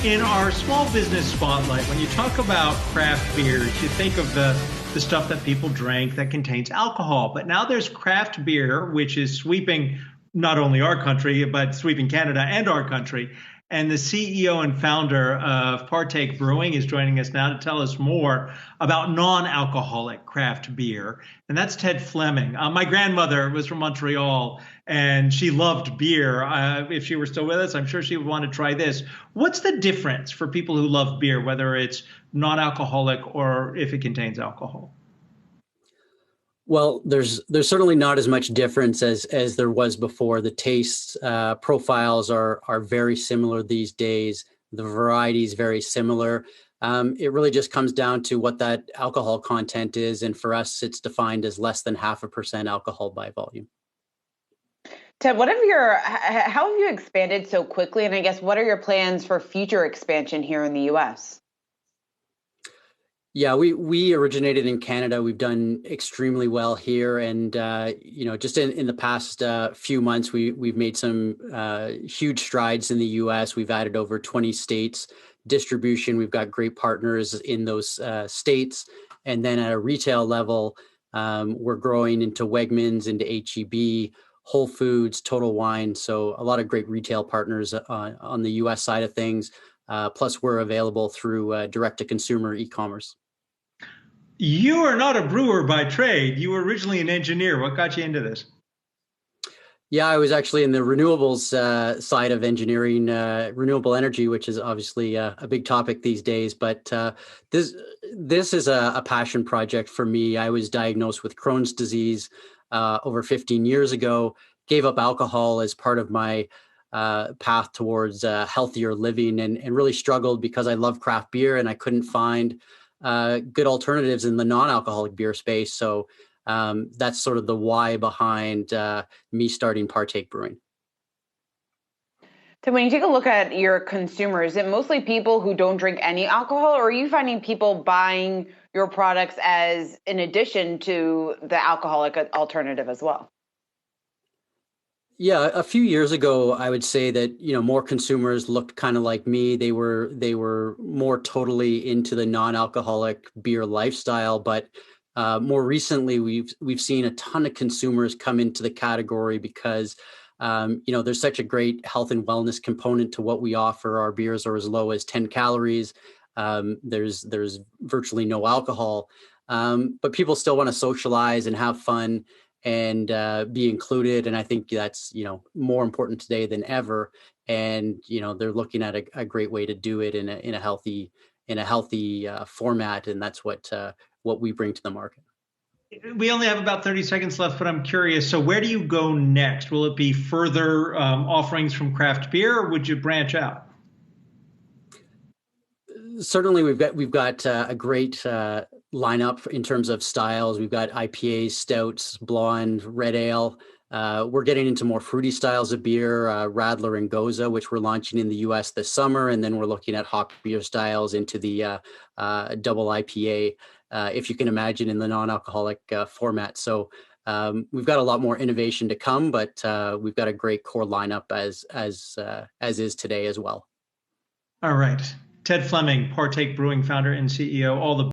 in our small business spotlight, when you talk about craft beers, you think of the stuff that people drink that contains alcohol. But now there's craft beer, which is sweeping not only our country, but sweeping Canada and our country. And the CEO and founder of Partake Brewing is joining us now to tell us more about non-alcoholic craft beer. And that's Ted Fleming. My grandmother was from Montreal and she loved beer. If she were still with us, I'm sure she would want to try this. What's the difference for people who love beer, whether it's non-alcoholic or if it contains alcohol? Well, there's certainly not as much difference as there was before. The taste profiles are very similar these days. The variety is very similar. It really just comes down to what that alcohol content is, and for us, it's defined as less than 0.5% alcohol by volume. Ted, how have you expanded so quickly, and I guess what are your plans for future expansion here in the U.S.? Yeah, we originated in Canada. We've done extremely well here, and just in the past few months, we've made some huge strides in the U.S. We've added over 20 states distribution. We've got great partners in those states, and then at a retail level, we're growing into Wegmans, into H-E-B, Whole Foods, Total Wine. So a lot of great retail partners on the U.S. side of things. Plus, we're available through direct-to-consumer e-commerce. You are not a brewer by trade. You were originally an engineer. What got you into this? Yeah, I was actually in the renewables side of engineering, renewable energy, which is obviously a big topic these days. But this is a passion project for me. I was diagnosed with Crohn's disease over 15 years ago, gave up alcohol as part of my path towards healthier living, and really struggled because I love craft beer and I couldn't find good alternatives in the non-alcoholic beer space. So that's sort of the why behind me starting Partake Brewing. So when you take a look at your consumers, is it mostly people who don't drink any alcohol, or are you finding people buying your products as in addition to the alcoholic alternative as well? Yeah, a few years ago, I would say that, more consumers looked kind of like me. They were more totally into the non-alcoholic beer lifestyle. But more recently, we've seen a ton of consumers come into the category because, there's such a great health and wellness component to what we offer. Our beers are as low as 10 calories. There's virtually no alcohol, but people still want to socialize and have fun and be included. And I think that's, more important today than ever. And, they're looking at a great way to do it in a healthy format. And that's what we bring to the market. We only have about 30 seconds left, but I'm curious. So where do you go next? Will it be further offerings from craft beer, or would you branch out? Certainly, we've got a great lineup in terms of styles. We've got IPAs, stouts, blonde, red ale. We're getting into more fruity styles of beer, Radler and Goza, which we're launching in the U.S. this summer, and then we're looking at hop beer styles into the double IPA, if you can imagine, in the non-alcoholic format. So we've got a lot more innovation to come, but we've got a great core lineup as is today as well. All right. Ted Fleming, Partake Brewing founder and CEO, all the